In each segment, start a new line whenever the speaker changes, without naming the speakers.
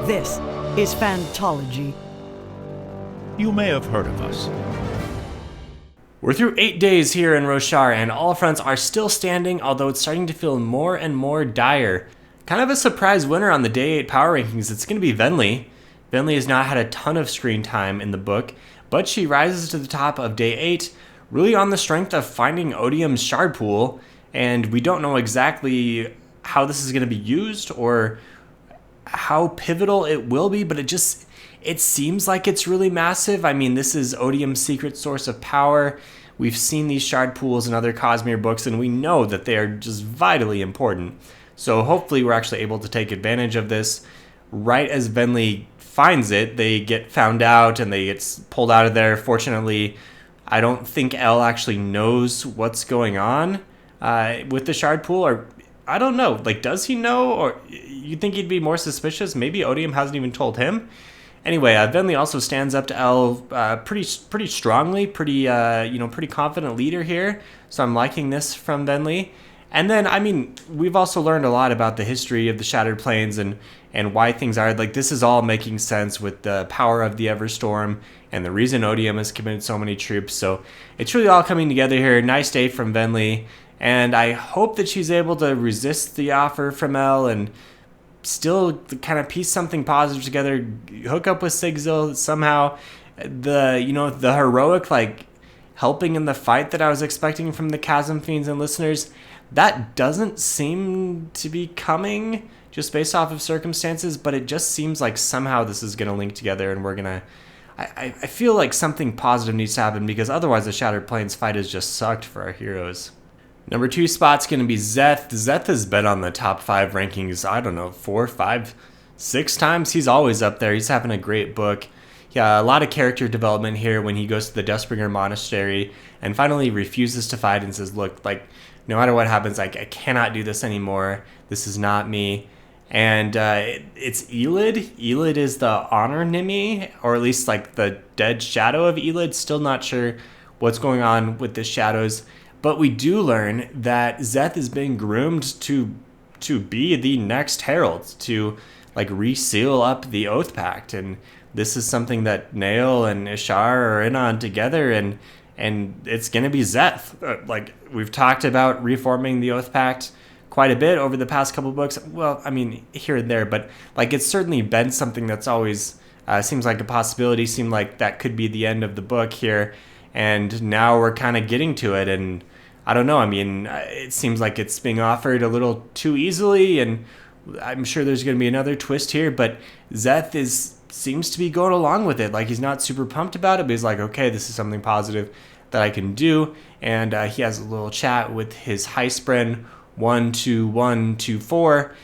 This is Phantology.
You may have heard of us.
We're through 8 days here in Roshar, and all fronts are still standing, although it's starting to feel more and more dire. Kind of a surprise winner on the Day 8 power rankings, it's going to be Venli. Venli has not had a ton of screen time in the book, but she rises to the top of Day 8, really on the strength of finding Odium's shard pool, and we don't know exactly how this is going to be used or how pivotal it will be, but it seems like it's really massive. I mean, this is Odium's secret source of power. We've seen these shard pools in other Cosmere books, and we know that they are just vitally important. So hopefully we're actually able to take advantage of this. Right as Venli finds it, they get found out and they get pulled out of there. Fortunately, I don't think L actually knows what's going on with the shard pool, or I don't know. Like, does he know? Or you think he'd be more suspicious? Maybe Odium hasn't even told him. Anyway, Venli also stands up to L pretty strongly, pretty confident leader here. So I'm liking this from Venli. And then, I mean, we've also learned a lot about the history of the Shattered Plains and why things are. Like, this is all making sense with the power of the Everstorm and the reason Odium has committed so many troops. So it's really all coming together here. Nice day from Venli. And I hope that she's able to resist the offer from L and still kind of piece something positive together, hook up with Sigzil somehow. The heroic, like, helping in the fight that I was expecting from the Chasm Fiends and listeners, that doesn't seem to be coming just based off of circumstances, but it just seems like somehow this is going to link together and we're going to... I feel like something positive needs to happen because otherwise the Shattered Plains fight has just sucked for our heroes. Number 2 spot's going to be Zeth. Zeth has been on the top 5 rankings, I don't know, 4, 5, 6 times. He's always up there. He's having a great book. Yeah, a lot of character development here when he goes to the Dustbringer Monastery and finally refuses to fight and says, look, like, no matter what happens, I cannot do this anymore. This is not me. And it's Elid. Elid is the honor Nimi, or at least like the dead shadow of Elid. Still not sure what's going on with the shadows. But we do learn that Zeth is being groomed to be the next herald, to like reseal up the Oath Pact. And this is something that Nael and Ishar are in on together, and it's going to be Zeth. Like, we've talked about reforming the Oath Pact quite a bit over the past couple books. Well, I mean, here and there, but like it's certainly been something that's always seems like a possibility, seemed like that could be the end of the book here. And now we're kind of getting to it, and I don't know. I mean, it seems like it's being offered a little too easily, and I'm sure there's going to be another twist here, but Zeth seems to be going along with it. Like, he's not super pumped about it, but he's like, okay, this is something positive that I can do. And he has a little chat with his Heispren 12124,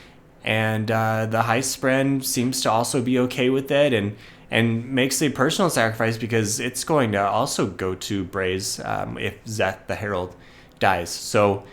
and the Heispren seems to also be okay with it and makes a personal sacrifice because it's going to also go to Braze if Zeth the Herald dies. So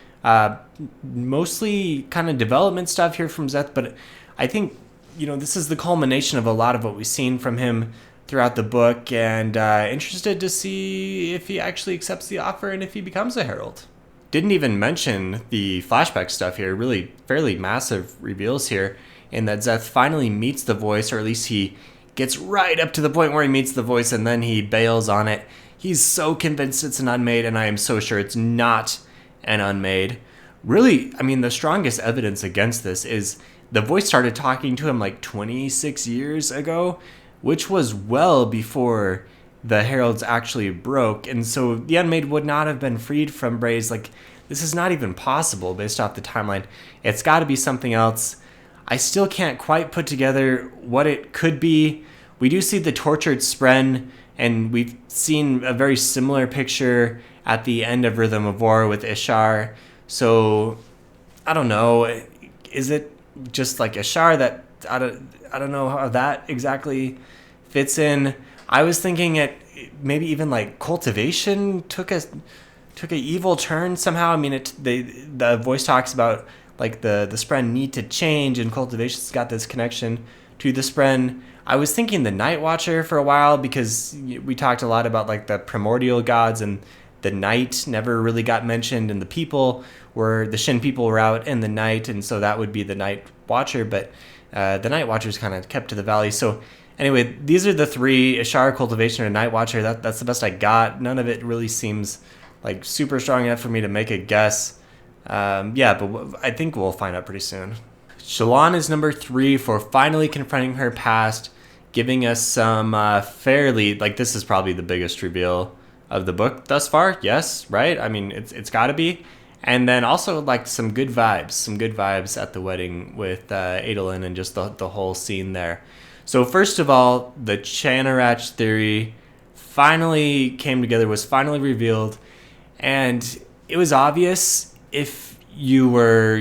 mostly kind of development stuff here from Zeth, but I think, this is the culmination of a lot of what we've seen from him throughout the book, and interested to see if he actually accepts the offer and if he becomes a herald. Didn't even mention the flashback stuff here, really fairly massive reveals here, in that Zeth finally meets the voice, or at least he gets right up to the point where he meets the voice and then he bails on it. He's so convinced it's an unmade, and I am so sure it's not an unmade. Really, I mean, the strongest evidence against this is the voice started talking to him like 26 years ago, which was well before the heralds actually broke, and so the unmade would not have been freed from Braze. Like, this is not even possible based off the timeline. It's got to be something else. I still can't quite put together what it could be. We do see the tortured Spren, and we've seen a very similar picture at the end of Rhythm of War with Ishar. So I don't know. Is it just like Ishar that I don't know how that exactly fits in. I was thinking it maybe even like cultivation took a evil turn somehow. I mean, the voice talks about like the Spren need to change, and cultivation's got this connection to the Spren. I was thinking the Night Watcher for a while because we talked a lot about like the primordial gods and The night never really got mentioned, and the Shin people were out in the night, and so that would be the Night Watcher, but the Night Watcher's kind of kept to the valley. So anyway, these are the three: Ashara, Cultivation, and Night Watcher. That's the best I got. None of it really seems like super strong enough for me to make a guess. But I think we'll find out pretty soon. Shalon is number 3 for finally confronting her past, giving us some fairly, like, this is probably the biggest reveal of the book thus far. Yes, right? I mean, it's got to be. And then also, like, some good vibes at the wedding with Adolin and just the whole scene there. So first of all, the Chanarach theory finally came together, was finally revealed, and it was obvious if you were,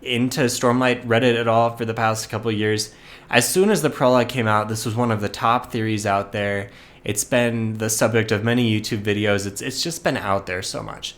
into Stormlight Reddit at all for the past couple of years. As soon as the prologue came out, this was one of the top theories out there. It's been the subject of many YouTube videos. It's just been out there so much.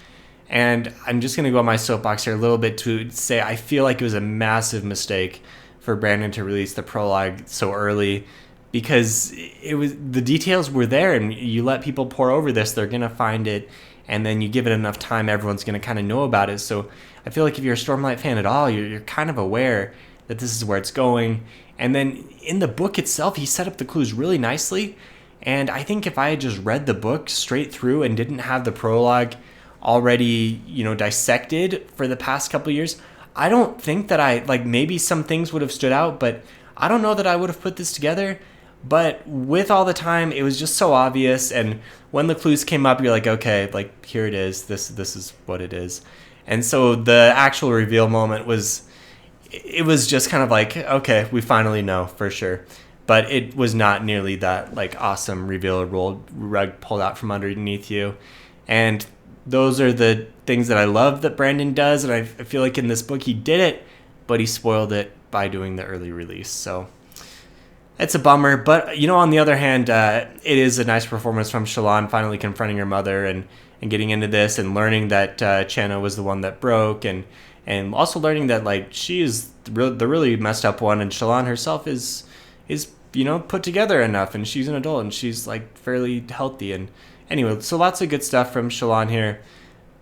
And I'm just going to go on my soapbox here a little bit to say I feel like it was a massive mistake for Brandon to release the prologue so early, because the details were there, and you let people pour over this, they're going to find it, and then you give it enough time, everyone's going to kind of know about it. So I feel like if you're a Stormlight fan at all, you're kind of aware that this is where it's going. And then in the book itself, he set up the clues really nicely. And I think if I had just read the book straight through and didn't have the prologue already, dissected for the past couple of years, I don't think that maybe some things would have stood out, but I don't know that I would have put this together. But with all the time, it was just so obvious. And when the clues came up, you're like, okay, like, here it is. This is what it is. And so the actual reveal moment was just kind of like, okay, we finally know for sure. But it was not nearly that, like, awesome reveal, rug pulled out from underneath you. And those are the things that I love that Brandon does. And I feel like in this book he did it, but he spoiled it by doing the early release. So it's a bummer. But, on the other hand, it is a nice performance from Shalon finally confronting her mother and getting into this and learning that Channa was the one that broke, and also learning that, like, she is the really messed up one, and Shalon herself is put together enough, and she's an adult, and she's, like, fairly healthy. And anyway, so lots of good stuff from Shalon here.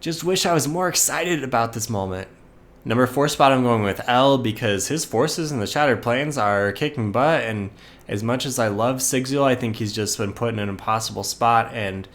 Just wish I was more excited about this moment. Number 4 spot, I'm going with L, because his forces in the Shattered Plains are kicking butt, and as much as I love Sigzil, I think he's just been put in an impossible spot, and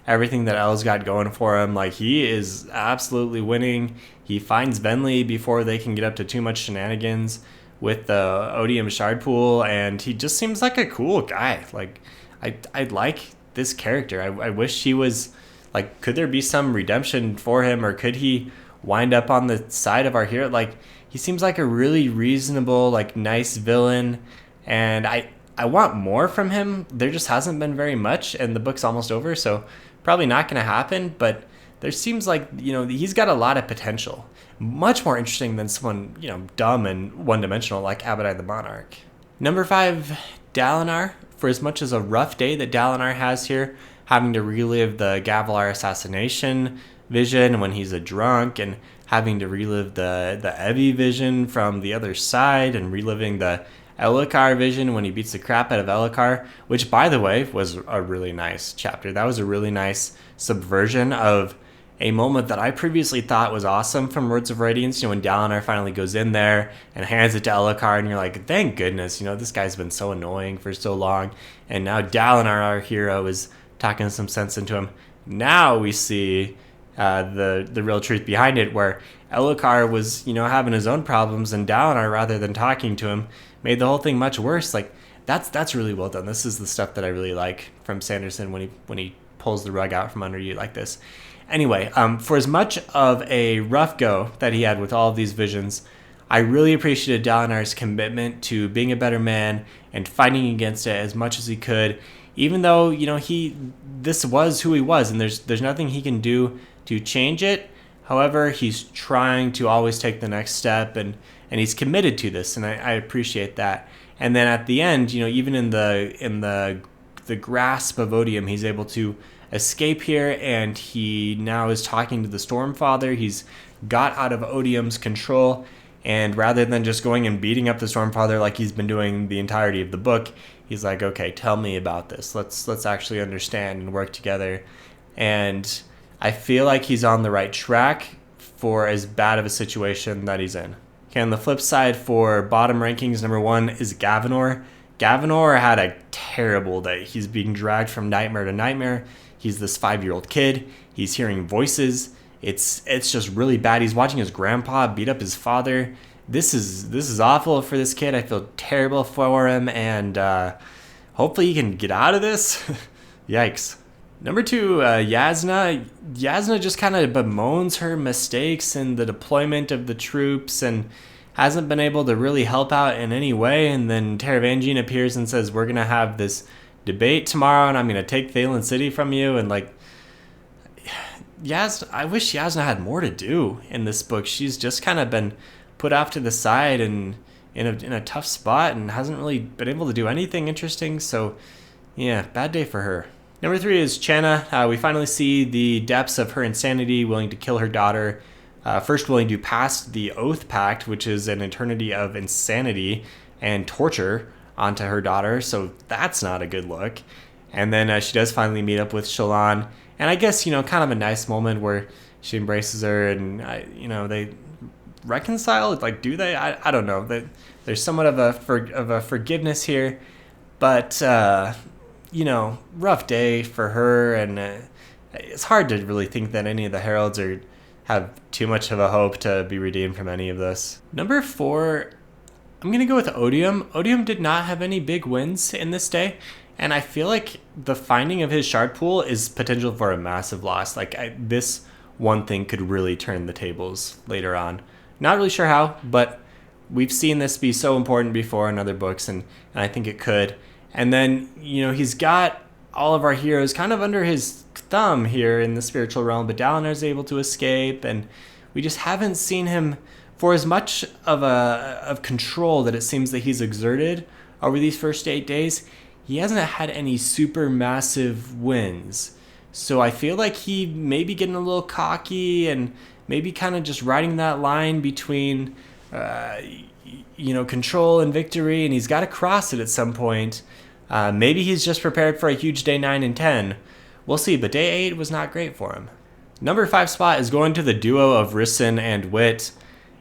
everything that L's got going for him, like, he is absolutely winning. He finds Venli before they can get up to too much shenanigans with the Odium Shard Pool, and he just seems like a cool guy. Like, I like this character. I wish he was, like, could there be some redemption for him, or could he wind up on the side of our hero? Like, he seems like a really reasonable, like, nice villain, and I want more from him. There just hasn't been very much, and the book's almost over, so probably not going to happen, but there seems like, he's got a lot of potential. Much more interesting than someone, dumb and one-dimensional like Abadai the Monarch. Number 5, Dalinar. For as much as a rough day that Dalinar has here, having to relive the Gavilar assassination vision when he's a drunk, and having to relive the Evi vision from the other side, and reliving the Elhokar vision when he beats the crap out of Elhokar, which, by the way, was a really nice chapter. That was a really nice subversion of a moment that I previously thought was awesome from Words of Radiance. When Dalinar finally goes in there and hands it to Elhokar, and you're like, thank goodness, this guy's been so annoying for so long, and now Dalinar, our hero, is talking some sense into him. Now we see the real truth behind it, where Elhokar was, having his own problems, and Dalinar, rather than talking to him, made the whole thing much worse. Like, that's really well done. This is the stuff that I really like from Sanderson when he pulls the rug out from under you like this. Anyway, for as much of a rough go that he had with all of these visions, I really appreciated Dalinar's commitment to being a better man and fighting against it as much as he could, even though, this was who he was, and there's nothing he can do to change it. However, he's trying to always take the next step, and he's committed to this, and I appreciate that. And then at the end, even in the grasp of Odium, he's able to escape here, and he now is talking to the Stormfather. He's got out of Odium's control, and rather than just going and beating up the Stormfather like he's been doing the entirety of the book, he's like, okay, tell me about this. Let's actually understand and work together. And I feel like he's on the right track for as bad of a situation that he's in. Okay, on the flip side for bottom rankings, number 1 is Gavinor. Gavinor had a terrible day. He's being dragged from nightmare to nightmare. He's this 5-year-old kid. He's hearing voices. It's just really bad. He's watching his grandpa beat up his father. This is awful for this kid. I feel terrible for him, and hopefully he can get out of this. Yikes. Number 2, Yasna. Yasna just kind of bemoans her mistakes in the deployment of the troops and hasn't been able to really help out in any way. And then Taravangian appears and says, we're going to have this debate tomorrow and I'm going to take Thalen City from you. And like, I wish Yasna had more to do in this book. She's just kind of been put off to the side and in a tough spot and hasn't really been able to do anything interesting. So yeah, bad day for her. Number 3 is Channa. We finally see the depths of her insanity, willing to kill her daughter. First willing to pass the Oath Pact, which is an eternity of insanity and torture onto her daughter. So that's not a good look. And then she does finally meet up with Shalon. And I guess, kind of a nice moment where she embraces her and, they reconcile. Like, do they? I don't know. There's somewhat of a forgiveness here. But, rough day for her. And it's hard to really think that any of the heralds have too much of a hope to be redeemed from any of this. Number 4, I'm going to go with Odium. Odium did not have any big wins in this day, and I feel like the finding of his shard pool is potential for a massive loss. Like, this one thing could really turn the tables later on. Not really sure how, but we've seen this be so important before in other books, and I think it could. And then, he's got all of our heroes kind of under his thumb here in the spiritual realm, but Dalinar's able to escape, and we just haven't seen him for as much of control that it seems that he's exerted over these first 8 days. He hasn't had any super massive wins, so I feel like he may be getting a little cocky and maybe kind of just riding that line between control and victory, and he's got to cross it at some point. Maybe he's just prepared for a huge day 9 and 10. We'll see, but day 8 was not great for him. Number 5 spot is going to the duo of Rissyn and Wit.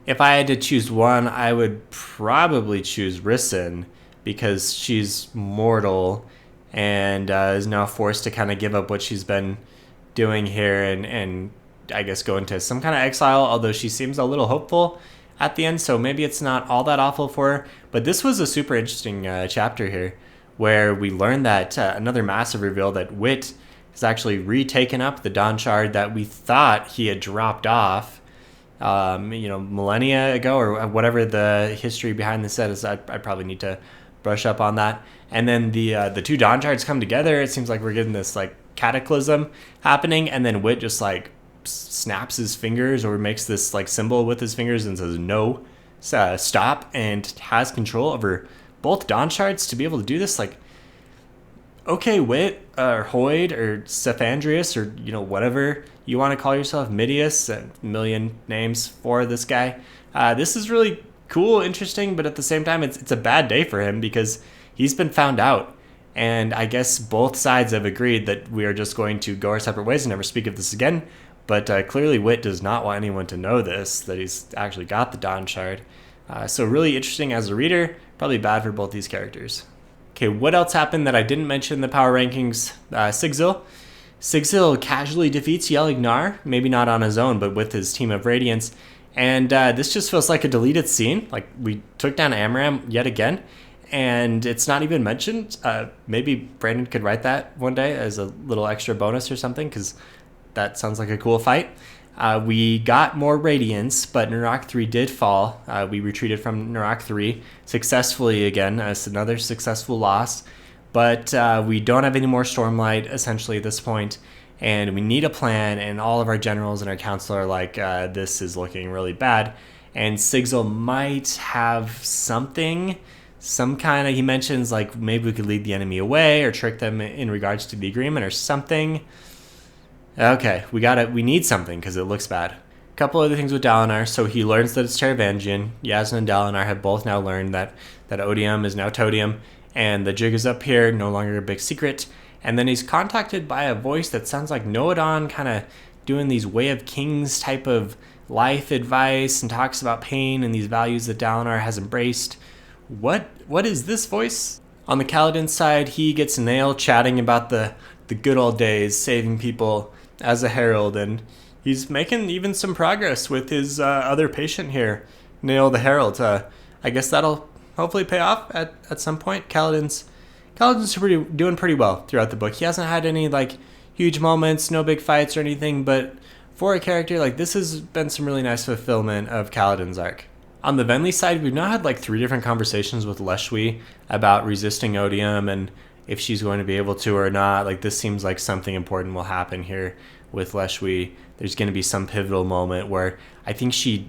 If I had to choose one, I would probably choose Rissyn because she's mortal and is now forced to kind of give up what she's been doing here and I guess go into some kind of exile, although she seems a little hopeful at the end, so maybe it's not all that awful for her. But this was a super interesting chapter here where we learned that another massive reveal that Wit has actually retaken up the Dawn Shard that we thought he had dropped off, millennia ago or whatever the history behind this set is. I probably need to brush up on that. And then the 2 Dawn Shards come together. It seems like we're getting this like cataclysm happening, and then Wit just like snaps his fingers or makes this like symbol with his fingers and says no, stop, and has control over both Dawn Shards to be able to do this. Like, okay, Wit, or Hoyd, or Cephandrius, or, whatever you want to call yourself, Midius, a million names for this guy. This is really cool, interesting, but at the same time, it's a bad day for him because he's been found out. And I guess both sides have agreed that we are just going to go our separate ways and never speak of this again. But clearly Wit does not want anyone to know this, that he's actually got the Dawn Shard. So really interesting as a reader, probably bad for both these characters. Okay, what else happened that I didn't mention in the power rankings? Sigzil. Sigzil casually defeats Yelignar, maybe not on his own, but with his team of Radiants. And this just feels like a deleted scene. Like, we took down Amram yet again, and it's not even mentioned. Maybe Brandon could write that one day as a little extra bonus or something, because that sounds like a cool fight. We got more Radiance, but Narak 3 did fall. We retreated from Narak 3 successfully again. It's another successful loss. But we don't have any more Stormlight, essentially, at this point. And we need a plan, and all of our generals and our council are like, this is looking really bad. And Sigzil might have something, some kind of, he mentions, like, maybe we could lead the enemy away or trick them in regards to the agreement or something. Okay, we need something because it looks bad. A couple other things with Dalinar. So he learns that it's Taravangian. Yasna and Dalinar have both now learned that Odium is now Todium, and the jig is up here, no longer a big secret. And then he's contacted by a voice that sounds like Noadon kind of doing these Way of Kings type of life advice and talks about pain and these values that Dalinar has embraced. What is this voice? On the Kaladin side, he gets Nail chatting about the good old days, saving people as a herald, and he's making even some progress with his other patient here, Nail the Herald. I guess that'll hopefully pay off at some point. Kaladin's doing pretty well throughout the book. He hasn't had any like huge moments, no big fights or anything, but for a character like this has been some really nice fulfillment of Kaladin's arc. On the Venli side, we've now had like 3 different conversations with Leshwi about resisting Odium and if she's going to be able to or not. Like, this seems like something important will happen here with Leshwi. There's going to be some pivotal moment where I think she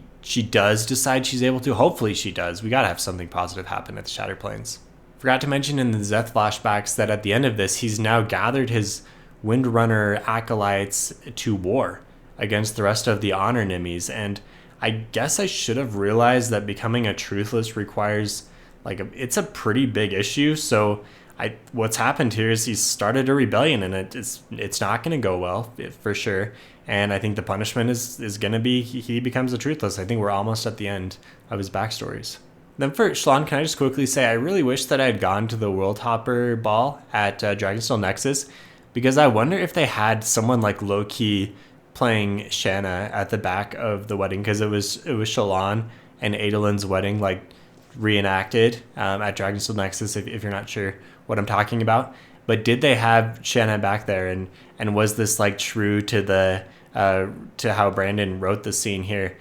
does decide she's able to. Hopefully she does. We got to have something positive happen at the Shatterplains. Forgot to mention in the Zeth flashbacks that at the end of this, he's now gathered his Windrunner acolytes to war against the rest of the Honor Nimmies, and I guess I should have realized that becoming a Truthless requires, like, it's a pretty big issue. So what's happened here is he's started a rebellion, and it's not going to go well for sure. And I think the punishment is going to be he becomes a Truthless. I think we're almost at the end of his backstories. Then for Shalon, can I just quickly say I really wish that I had gone to the World Hopper ball at Dragonstone Nexus, because I wonder if they had someone like low-key playing Shanna at the back of the wedding, because it was Shalon and Adolin's wedding, like, reenacted at Dragonstone Nexus, if you're not sure what I'm talking about. But did they have Shanna back there, and was this like true to the to how Brandon wrote the scene here?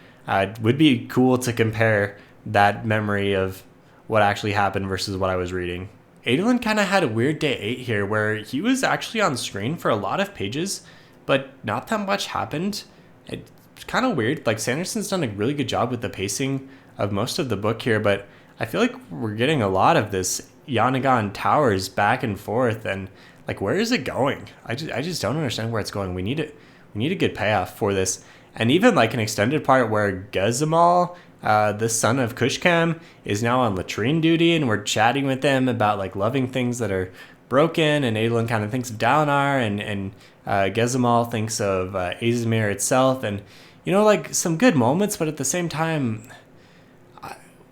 Would be cool to compare that memory of what actually happened versus what I was reading. Adolin kind of had a weird day 8 here, where he was actually on screen for a lot of pages, but not that much happened. It's kind of weird. Like, Sanderson's done a really good job with the pacing of most of the book here, but I feel like we're getting a lot of this Yanagan Towers back and forth, and like, where is it going? I just don't understand where it's going. We need a good payoff for this, and even like an extended part where Gezimal, the son of Kushkam, is now on latrine duty, and we're chatting with them about like loving things that are broken, and Adolin kind of thinks of Dalinar, and Gezimal thinks of Azimir itself, and like some good moments, but at the same time,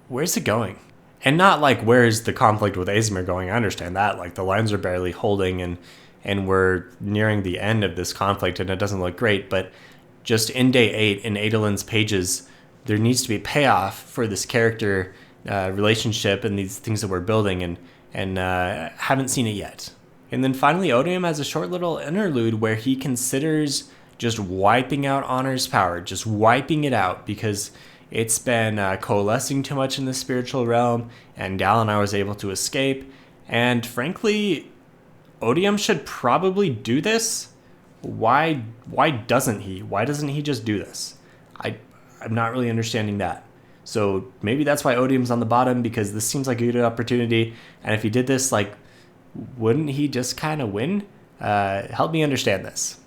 where's it going? And not like, where's the conflict with Azimir going? I understand that, like, the lines are barely holding, and we're nearing the end of this conflict, and it doesn't look great, but just in day 8 in Adolin's pages, there needs to be payoff for this character relationship and these things that we're building, and haven't seen it yet. And then finally, Odium has a short little interlude where he considers just wiping out Honor's power, just wiping it out, because it's been coalescing too much in the spiritual realm, and Dalinar was able to escape. And frankly, Odium should probably do this. Why doesn't he? Why doesn't he just do this? I'm not really understanding that. So maybe that's why Odium's on the bottom, because this seems like a good opportunity. And if he did this, like, wouldn't he just kind of win? Help me understand this.